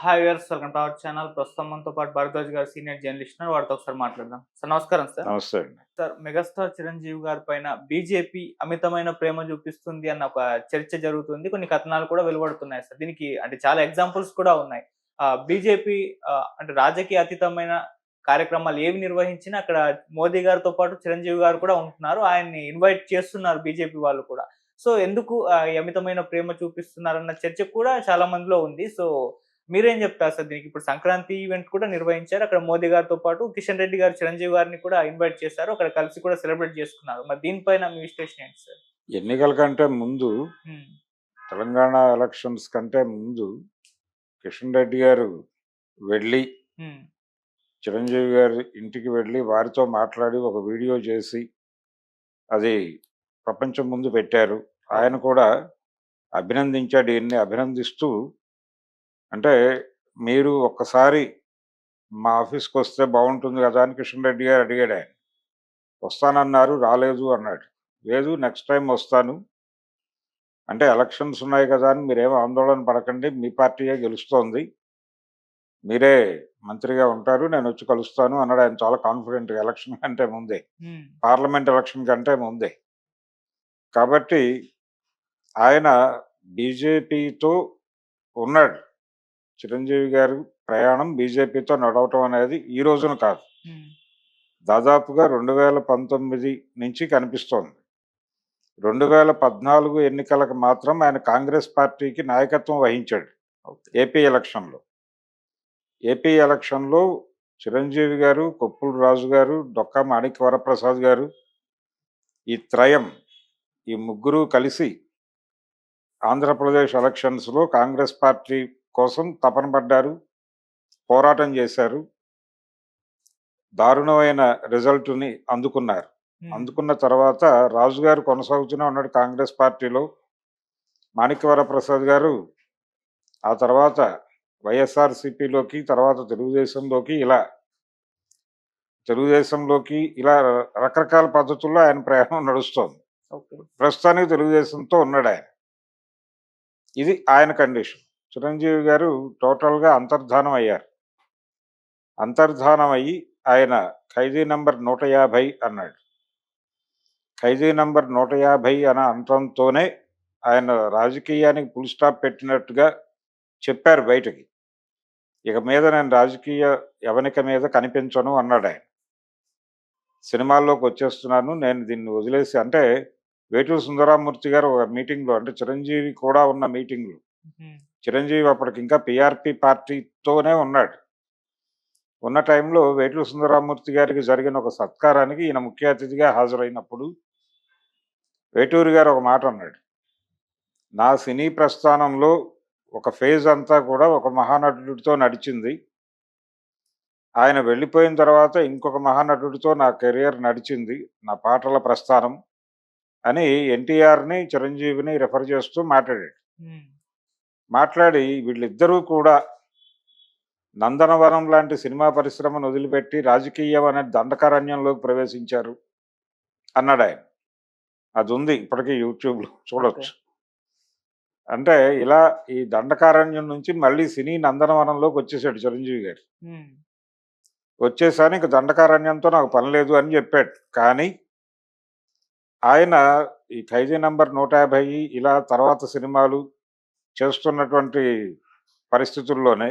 Hi viewers, welcome to our channel. ప్రస్తుతం మనతో పాటు భరద్వాజ్ గారు సీనియర్ జర్నలిస్ట్ ఉన్నారు. వారితో ఒకసారి మాట్లాడదాం. సార్ నమస్కారం సార్. నమస్తే అండి. సార్, మెగాస్టార్ చిరంజీవి గారి పైన బీజేపీ అమితమైన ప్రేమ చూపిస్తుంది అన్న ఒక చర్చ జరుగుతుంది. కొన్ని కథనాలు కూడా వెలువడుతున్నాయి సార్. దీనికి అంటే చాలా ఎగ్జాంపుల్స్ కూడా ఉన్నాయి. బీజేపీ అంటే రాజకీయ అతీతమైన కార్యక్రమాలు ఏవి నిర్వహించినా అక్కడ మోదీ గారితో పాటు చిరంజీవి గారు కూడా ఉంటున్నారు. ఆయన్ని ఇన్వైట్ చేస్తున్నారు బీజేపీ వాళ్ళు కూడా. సో ఎందుకు ఈ అమితమైన ప్రేమ చూపిస్తున్నారన్న చర్చ కూడా చాలా మందిలో ఉంది. సో మీరేం చెప్తారు సార్ దీనికి? ఇప్పుడు సంక్రాంతి ఈవెంట్ కూడా నిర్వహించారు. అక్కడ మోదీ గారితో పాటు కిషన్ రెడ్డి గారు, చిరంజీవి గారిని కూడా ఇన్వైట్ చేశారు. అక్కడ కలిసి కూడా సెలబ్రేట్ చేసుకున్నారు. మరి దీనిపైన మీ విశ్లేషణ ఏంటి సార్? ఎన్నికల కంటే ముందు, హ్మ్. తెలంగాణ ఎలక్షన్స్ కంటే ముందు కిషన్ రెడ్డి గారు వెళ్ళి హ్మ్. చిరంజీవి గారి ఇంటికి వెళ్ళి వారితో మాట్లాడి ఒక వీడియో చేసి అది ప్రపంచం ముందు పెట్టారు. ఆయన కూడా అభినందించాడు. ఈయన్ని అభినందిస్తూ, అంటే మీరు ఒక్కసారి మా ఆఫీస్కి వస్తే బాగుంటుంది కదా అని కిషన్ రెడ్డి గారు అడిగాడు. ఆయన వస్తానన్నారు, రాలేదు అన్నాడు. లేదు, నెక్స్ట్ టైం వస్తాను, అంటే ఎలక్షన్స్ ఉన్నాయి కదా అని మీరేమో ఆందోళన పడకండి, మీ పార్టీయే గెలుస్తోంది, మీరే మంత్రిగా ఉంటారు, నేను వచ్చి కలుస్తాను అన్నాడు. ఆయన చాలా కాన్ఫిడెంట్గా, ఎలక్షన్ కంటే ముందే, హ్మ్. పార్లమెంట్ ఎలక్షన్ కంటే ముందే. కాబట్టి ఆయన బీజేపీతో ఉన్నాడు. చిరంజీవి గారు ప్రయాణం బీజేపీతో నడవటం అనేది ఈ రోజున కాదు, హ్మ్. దాదాపుగా 2019 నుంచి కనిపిస్తోంది. 2014 ఎన్నికలకు మాత్రం ఆయన కాంగ్రెస్ పార్టీకి నాయకత్వం వహించాడు. ఓకే. ఏపీ ఎలక్షన్లో చిరంజీవి గారు, కొప్పుల రాజు గారు, డొక్కా మాణిక్య వరప్రసాద్ గారు, ఈ త్రయం, ఈ ముగ్గురు కలిసి ఆంధ్రప్రదేశ్ ఎలక్షన్స్లో కాంగ్రెస్ పార్టీ కోసం తపన పడ్డారు, పోరాటం చేశారు, దారుణమైన రిజల్ట్ని అందుకున్నారు. హ్మ్. అందుకున్న తర్వాత రాజుగారు కొనసాగుతూనే ఉన్నాడు కాంగ్రెస్ పార్టీలో. మాణిక్య వరప్రసాద్ గారు ఆ తర్వాత వైఎస్ఆర్సీపీలోకి, తర్వాత తెలుగుదేశంలోకి ఇలా రకరకాల పద్ధతుల్లో ఆయన ప్రయాణం నడుస్తోంది. ఓకే. ప్రస్తుతానికి తెలుగుదేశంతో ఉన్నాడు ఆయన. ఇది ఆయన కండిషన్. చిరంజీవి గారు టోటల్గా అంతర్ధానం అయ్యారు. అంతర్ధానం అయ్యి ఆయన ఖైదీ నంబర్ 150 అన్నాడు. ఖైదీ నంబర్ 150 అన్న అంతంతోనే ఆయన రాజకీయానికి ఫుల్ స్టాప్ పెట్టినట్టుగా చెప్పారు బయటకి. ఇక మీద నేను రాజకీయ యవనిక మీద కనిపించను అన్నాడు ఆయన. సినిమాల్లోకి వచ్చేస్తున్నాను, నేను దీన్ని వదిలేసి, అంటే వేటూరి సుందరరామూర్తి గారు ఒక మీటింగ్లో, అంటే చిరంజీవి కూడా ఉన్న మీటింగ్లో, హ్మ్. చిరంజీవి అప్పటికి ఇంకా పిఆర్పి పార్టీతోనే ఉన్నాడు. ఉన్న టైంలో వేటూరి సుందరరామూర్తి గారికి జరిగిన ఒక సత్కారానికి ఈయన ముఖ్య అతిథిగా హాజరైనప్పుడు వేటూరి గారు ఒక మాట అన్నాడు. నా సినీ ప్రస్థానంలో ఒక ఫేజ్ అంతా కూడా ఒక మహానటుడితో నడిచింది, ఆయన వెళ్ళిపోయిన తర్వాత ఇంకొక మహానటుడితో నా కెరియర్ నడిచింది, నా పాటల ప్రస్థానం అని ఎన్టీఆర్ని, చిరంజీవిని రెఫర్ చేస్తూ మాట్లాడాడు. హ్మ్. మాట్లాడి వీళ్ళిద్దరూ కూడా నందనవనం లాంటి సినిమా పరిశ్రమను వదిలిపెట్టి రాజకీయం అనే దండకారణ్యంలోకి ప్రవేశించారు అన్నాడు ఆయన. అది ఉంది, ఇప్పటికీ యూట్యూబ్లో చూడొచ్చు. అంటే ఇలా ఈ దండకారణ్యం నుంచి మళ్ళీ సినీ నందనవనంలోకి వచ్చేసాడు చిరంజీవి గారు. హ్మ్. వచ్చేసాను, ఇంక దండకారణ్యంతో నాకు పని లేదు అని చెప్పాడు. కానీ ఆయన ఈ ఖైదీ నంబర్ 150 ఇలా తర్వాత సినిమాలు చేస్తున్నటువంటి పరిస్థితుల్లోనే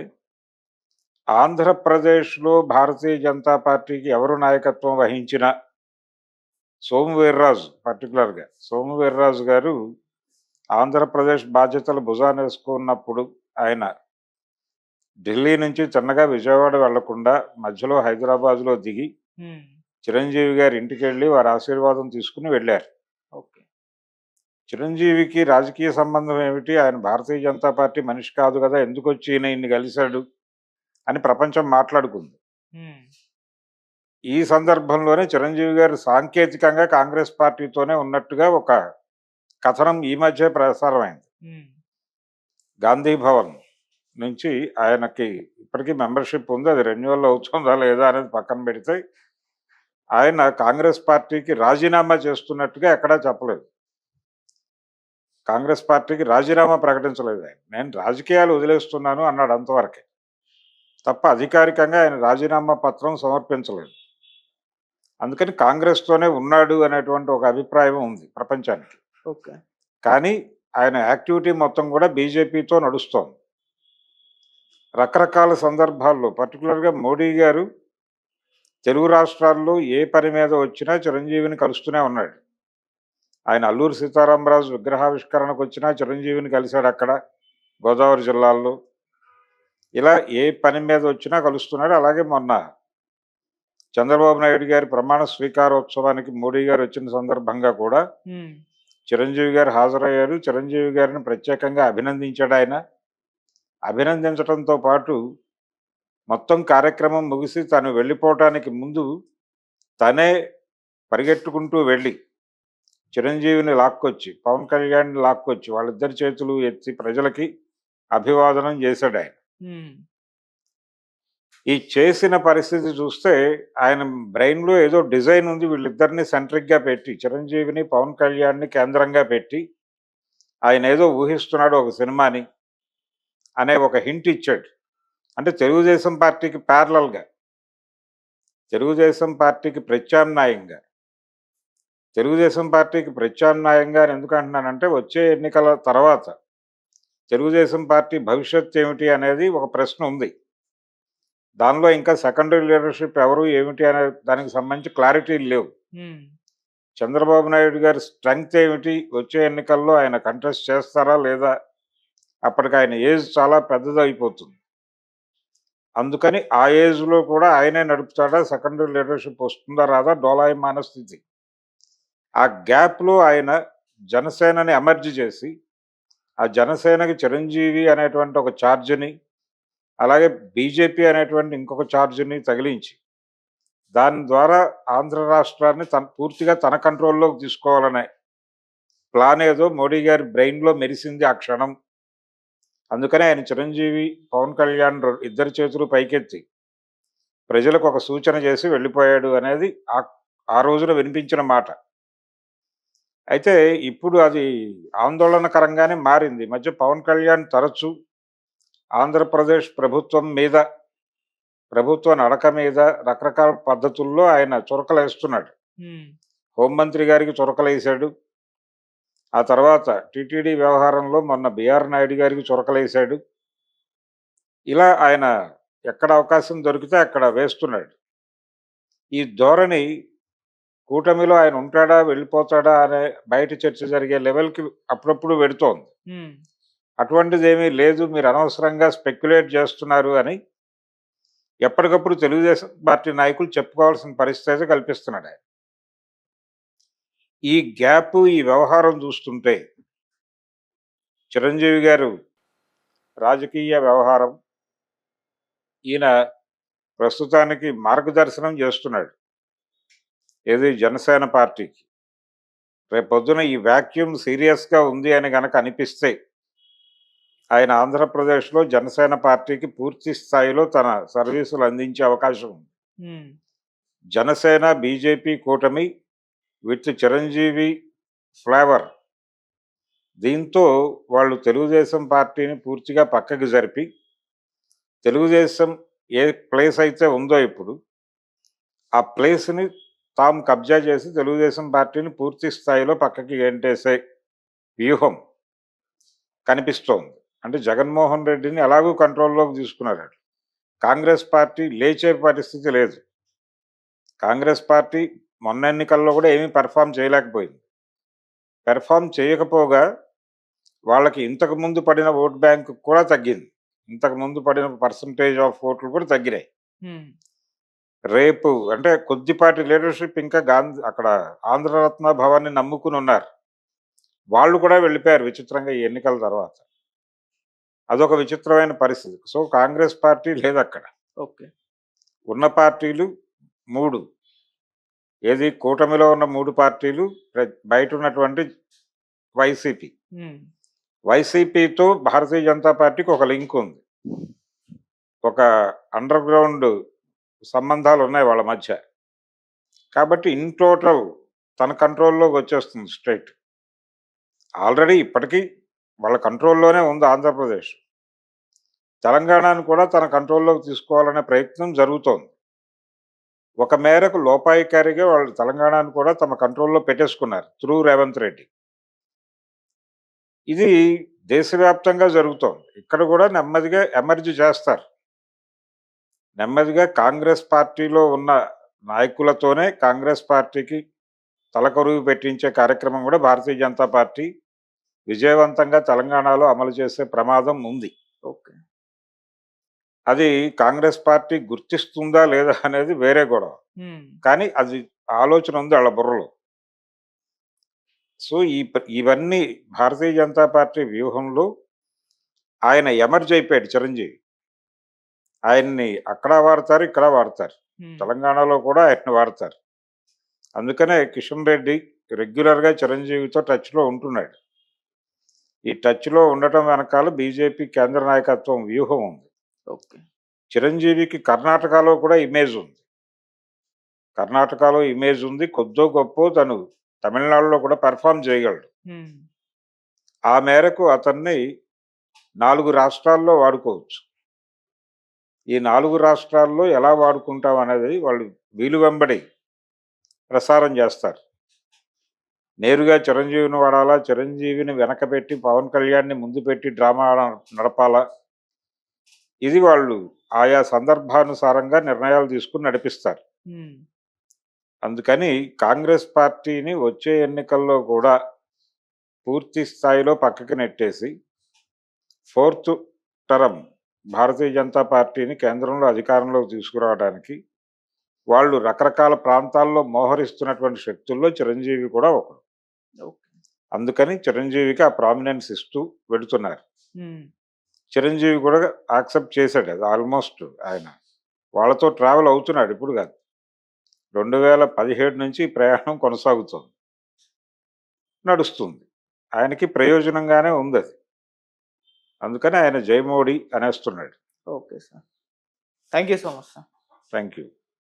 ఆంధ్రప్రదేశ్లో భారతీయ జనతా పార్టీకి ఎవరు నాయకత్వం వహించినా, సోము వీర్రాజు పర్టికులర్గా సోము వీర్రాజు గారు ఆంధ్రప్రదేశ్ బాధ్యతలు భుజాన వేసుకున్నప్పుడు ఆయన ఢిల్లీ నుంచి చిన్నగా విజయవాడ వెళ్లకుండా మధ్యలో హైదరాబాద్లో దిగి హ్మ్. చిరంజీవి గారి ఇంటికి వెళ్ళి వారి ఆశీర్వాదం తీసుకుని వెళ్ళారు. ఓకే. చిరంజీవికి రాజకీయ సంబంధం ఏమిటి, ఆయన భారతీయ జనతా పార్టీ మనిషి కాదు కదా, ఎందుకు వచ్చి ఈయన ఇన్ని కలిశాడు అని ప్రపంచం మాట్లాడుకుంది. హ్మ్. ఈ సందర్భంలోనే చిరంజీవి గారు సాంకేతికంగా కాంగ్రెస్ పార్టీతోనే ఉన్నట్టుగా ఒక కథనం ఈ మధ్య ప్రసారమైంది. హ్మ్. గాంధీ భవన్ నుంచి ఆయనకి ఇప్పటికీ మెంబర్షిప్ ఉంది, అది రెన్యువల్ అవుతుందా లేదా అనేది పక్కన పెడితే ఆయన కాంగ్రెస్ పార్టీకి రాజీనామా చేస్తున్నట్టుగా ఎక్కడా చెప్పలేదు. కాంగ్రెస్ పార్టీకి రాజీనామా ప్రకటించలేదు ఆయన. నేను రాజకీయాలు వదిలేస్తున్నాను అన్నాడు, అంతవరకే. తప్ప అధికారికంగా ఆయన రాజీనామా పత్రం సమర్పించలేదు. అందుకని కాంగ్రెస్‌తోనే ఉన్నాడు అనేటువంటి ఒక అభిప్రాయం ఉంది ప్రపంచానికి. ఓకే. కానీ ఆయన యాక్టివిటీ మొత్తం కూడా బీజేపీతో నడుస్తోంది. రకరకాల సందర్భాల్లో పర్టిక్యులర్‌గా మోడీ గారు తెలుగు రాష్ట్రాల్లో ఏ పని మీద వచ్చినా చిరంజీవిని కలుస్తూనే ఉన్నాడు. ఆయన అల్లూరి సీతారామరాజు విగ్రహావిష్కరణకు వచ్చినా చిరంజీవిని కలిశాడు అక్కడ గోదావరి జిల్లాల్లో. ఇలా ఏ పని మీద వచ్చినా కలుస్తున్నాడు. అలాగే మొన్న చంద్రబాబు నాయుడు గారి ప్రమాణ స్వీకారోత్సవానికి మోడీ గారు వచ్చిన సందర్భంగా కూడా హ్మ్. చిరంజీవి గారు హాజరయ్యారు. చిరంజీవి గారిని ప్రత్యేకంగా అభినందించాడు ఆయన. అభినందించడంతో పాటు మొత్తం కార్యక్రమం ముగిసి తను వెళ్ళిపోవటానికి ముందు తనే పరిగెట్టుకుంటూ వెళ్ళి చిరంజీవిని లాక్కొచ్చి, పవన్ కళ్యాణ్‌ని లాక్కొచ్చి వాళ్ళిద్దరి చేతులు ఎత్తి ప్రజలకి అభివాదనం చేశాడు ఆయన. హ్మ్. ఈ చేసిన పరిస్థితి చూస్తే ఆయన బ్రెయిన్‌లో ఏదో డిజైన్ ఉంది. వీళ్ళిద్దరిని సెంట్రిక్‌గా పెట్టి, చిరంజీవిని, పవన్ కళ్యాణ్‌ని కేంద్రంగా పెట్టి ఆయన ఏదో ఊహిస్తున్నాడు ఒక సినిమాని అనే ఒక హింట్ ఇచ్చాడు. అంటే తెలుగుదేశం పార్టీకి ప్యారలల్‌గా, తెలుగుదేశం పార్టీకి ప్రత్యామ్నాయంగా, తెలుగుదేశం పార్టీకి ప్రత్యామ్నాయంగా అని ఎందుకు అంటున్నానంటే వచ్చే ఎన్నికల తర్వాత తెలుగుదేశం పార్టీ భవిష్యత్తు ఏమిటి అనేది ఒక ప్రశ్న ఉంది. దానిలో ఇంకా సెకండరీ లీడర్‌షిప్ ఎవరు, ఏమిటి అనే దానికి సంబంధించి క్లారిటీలు లేవు. హ్మ్. చంద్రబాబు నాయుడు గారి స్ట్రెంగ్త్ ఏమిటి? వచ్చే ఎన్నికల్లో ఆయన కంటెస్ట్ చేస్తారా లేదా? అప్పటికి ఆయన ఏజ్ చాలా పెద్దదయిపోతుంది. అందుకని ఆ ఏజ్‌లో కూడా ఆయనే నడుపుతాడా? సెకండరీ లీడర్‌షిప్ వస్తుందా రాదా? డోలాయమాన స్థితి. ఆ గ్యాప్‌లో ఆయన జనసేనని ఎమర్జ్ చేసి, ఆ జనసేనకి చిరంజీవి అనేటువంటి ఒక ఛార్జ్‌ని, అలాగే బీజేపీ అనేటువంటి ఇంకొక ఛార్జ్‌ని తగిలించి, దాని ద్వారా ఆంధ్ర రాష్ట్రాన్ని పూర్తిగా తన కంట్రోల్‌లోకి తీసుకోవాలనే ప్లాన్ ఏదో మోడీ గారి బ్రెయిన్‌లో మెరిసింది ఆ క్షణం. అందుకనే ఆయన చిరంజీవి, పవన్ కళ్యాణ్ ఇద్దరి చేతులు పైకెత్తి ప్రజలకు ఒక సూచన చేసి వెళ్ళిపోయాడు అనేది ఆ రోజున వినిపించిన మాట. అయితే ఇప్పుడు అది ఆందోళనకరంగానే మారింది. ఈ మధ్య పవన్ కళ్యాణ్ తరచూ ఆంధ్రప్రదేశ్ ప్రభుత్వం మీద, ప్రభుత్వ నడక మీద రకరకాల పద్ధతుల్లో ఆయన చురకలేస్తున్నాడు. హ్మ్. హోంమంత్రి గారికి చురకలేశాడు. ఆ తర్వాత టీటీడీ వ్యవహారంలో మొన్న బీఆర్ నాయుడు గారికి చురకలేశాడు. ఇలా ఆయన ఎక్కడ అవకాశం దొరికితే అక్కడ వేస్తున్నాడు. ఈ ధోరణి కూటమిలో ఆయన ఉంటాడా? వెళ్ళిపోతాడా? అనే బయట చర్చ జరిగే లెవెల్‌కి అప్పుడప్పుడు వెడుతోంది. హ్మ్. అటువంటిదేమీ లేదు. మీరు అనవసరంగా స్పెక్యులేట్ చేస్తున్నారు అని ఎప్పటికప్పుడు తెలుగుదేశం పార్టీ నాయకులు చెప్పుకోవాల్సిన పరిస్థితి కల్పిస్తున్నాడు ఆయన. ఈ గ్యాప్, ఈ వ్యవహారం చూస్తుంటే చిరంజీవి గారు రాజకీయ వ్యవహారం ఈయన ప్రస్తుతానికి మార్గదర్శనం చేస్తున్నాడు. ఏది జనసేన పార్టీకి. రేపొద్దున ఈ వాక్యూమ్ సీరియస్‌గా ఉంది అని గనక అనిపిస్తే ఆయన ఆంధ్రప్రదేశ్‌లో జనసేన పార్టీకి పూర్తి స్థాయిలో తన సర్వీసులు అందించే అవకాశం ఉంది. హ్మ్. జనసేన, బీజేపీ కూటమి విత్ చిరంజీవి ఫ్లేవర్. దీంతో వాళ్ళు తెలుగుదేశం పార్టీని పూర్తిగా పక్కకి జరిపి, తెలుగుదేశం ఏ ప్లేస్ అయితే ఉందో ఇప్పుడు, ఆ ప్లేస్‌ని తాము కబ్జా చేసి తెలుగుదేశం పార్టీని పూర్తి స్థాయిలో పక్కకి గెంటేసే వ్యూహం కనిపిస్తోంది. అంటే జగన్మోహన్ రెడ్డిని ఎలాగూ కంట్రోల్‌లోకి తీసుకున్నారు. కాంగ్రెస్ పార్టీ లేచే పరిస్థితి లేదు. కాంగ్రెస్ పార్టీ మొన్న ఎన్నికల్లో కూడా ఏమీ పెర్ఫార్మ్ చేయలేకపోయింది. పెర్ఫార్మ్ చేయకపోగా వాళ్ళకి ఇంతకు ముందు పడిన ఓట్ బ్యాంక్ కూడా తగ్గింది. ఇంతకు ముందు పడిన పర్సెంటేజ్ ఆఫ్ ఓట్లు కూడా తగ్గినాయి. హ్మ్. రేపు అంటే కొద్దిపాటి లీడర్‌షిప్ ఇంకా అక్కడ ఆంధ్రరత్న భవన్‌ని నమ్ముకుని ఉన్నారు. వాళ్ళు కూడా వెళ్ళిపోయారు విచిత్రంగా ఈ ఎన్నికల తర్వాత. అదొక విచిత్రమైన పరిస్థితి. సో, కాంగ్రెస్ పార్టీ లేదక్కడ. ఓకే. ఉన్న పార్టీలు 3. ఏది కూటమిలో ఉన్న 3 పార్టీలు బయట ఉన్నటువంటి వైసీపీ. హ్మ్. వైసీపీతో భారతీయ జనతా పార్టీకి ఒక లింక్ ఉంది. ఒక అండర్ గ్రౌండ్ సంబంధాలు ఉన్నాయి వాళ్ళ మధ్య. కాబట్టి ఇన్ టోటల్ తన కంట్రోల్‌లోకి వచ్చేస్తుంది స్టేట్. ఆల్రెడీ ఇప్పటికీ వాళ్ళ కంట్రోల్‌లోనే ఉంది ఆంధ్రప్రదేశ్. తెలంగాణను కూడా తన కంట్రోల్లోకి తీసుకోవాలనే ప్రయత్నం జరుగుతోంది. ఒక మేరకు లోపాయికారిగా వాళ్ళు తెలంగాణను కూడా తమ కంట్రోల్‌లో పెట్టేసుకున్నారు త్రూ రేవంత్ రెడ్డి. ఇది దేశవ్యాప్తంగా జరుగుతోంది. ఇక్కడ కూడా నెమ్మదిగా ఎమర్జ్ చేస్తారు. నెమ్మదిగా కాంగ్రెస్ పార్టీలో ఉన్న నాయకులతోనే కాంగ్రెస్ పార్టీకి తలకొరువు పెట్టించే కార్యక్రమం కూడా భారతీయ జనతా పార్టీ విజయవంతంగా తెలంగాణలో అమలు చేసే ప్రమాదం ఉంది. ఓకే. అది కాంగ్రెస్ పార్టీ గుర్తిస్తుందా లేదా అనేది వేరే గొడవ. హ్మ్. కానీ అది ఆలోచన ఉంది వాళ్ళ బుర్రలో. సో, ఇవన్నీ భారతీయ జనతా పార్టీ వ్యూహంలో ఆయన ఎమర్జ్ అయిపోయాడు చిరంజీవి. ఆయన్ని అక్కడ వాడతారు, ఇక్కడ వాడతారు. హ్మ్. తెలంగాణలో కూడా ఆయన్ని వాడతారు. అందుకనే కిషన్ రెడ్డి రెగ్యులర్‌గా చిరంజీవితో టచ్‌లో ఉంటున్నాడు. ఈ టచ్‌లో ఉండటం వెనకాల బీజేపీ కేంద్ర నాయకత్వం వ్యూహం ఉంది. ఓకే. చిరంజీవికి కర్ణాటకలో కూడా ఇమేజ్ ఉంది. కర్ణాటకలో ఇమేజ్ ఉంది. కొద్దో గొప్పో తను తమిళనాడులో కూడా పెర్ఫార్మ్ చేయగలడు. హ్మ్. ఆ మేరకు అతన్ని 4 రాష్ట్రాల్లో వాడుకోవచ్చు. ఈ 4 రాష్ట్రాల్లో ఎలా వాడుకుంటాం అనేది వాళ్ళు వీలు వెంబడి ప్రసారం చేస్తారు. నేరుగా చిరంజీవిని వాడాలా? చిరంజీవిని వెనకబెట్టి పవన్ కళ్యాణ్‌ని ముందు పెట్టి డ్రామా నడపాలా? ఇది వాళ్ళు ఆయా సందర్భానుసారంగా నిర్ణయాలు తీసుకొని నడిపిస్తారు. హ్మ్. అందుకని కాంగ్రెస్ పార్టీని వచ్చే ఎన్నికల్లో కూడా పూర్తి స్థాయిలో పక్కకి నెట్టేసి ఫోర్త్ టర్మ్ భారతీయ జనతా పార్టీని కేంద్రంలో అధికారంలోకి తీసుకురావడానికి వాళ్ళు రకరకాల ప్రాంతాల్లో మోహరిస్తున్నటువంటి శక్తుల్లో చిరంజీవి కూడా ఒకడు. ఓకే. అందుకని చిరంజీవికి ఆ ప్రామినెన్స్ ఇస్తూ వెళుతున్నారు. హ్మ్. చిరంజీవి కూడా యాక్సెప్ట్ చేశాడు అది ఆల్మోస్ట్ ఆయన. వాళ్ళతో ట్రావెల్ అవుతున్నాడు ఇప్పుడు కాదు. 2017 నుంచి ఈ ప్రయాణం కొనసాగుతోంది. నడుస్తుంది. ఆయనకి ప్రయోజనంగానే ఉందది. అందుకని ఆయన జై మోడీ అనేస్తున్నాడు. Okay sir. Thank you so much sir. Thank you.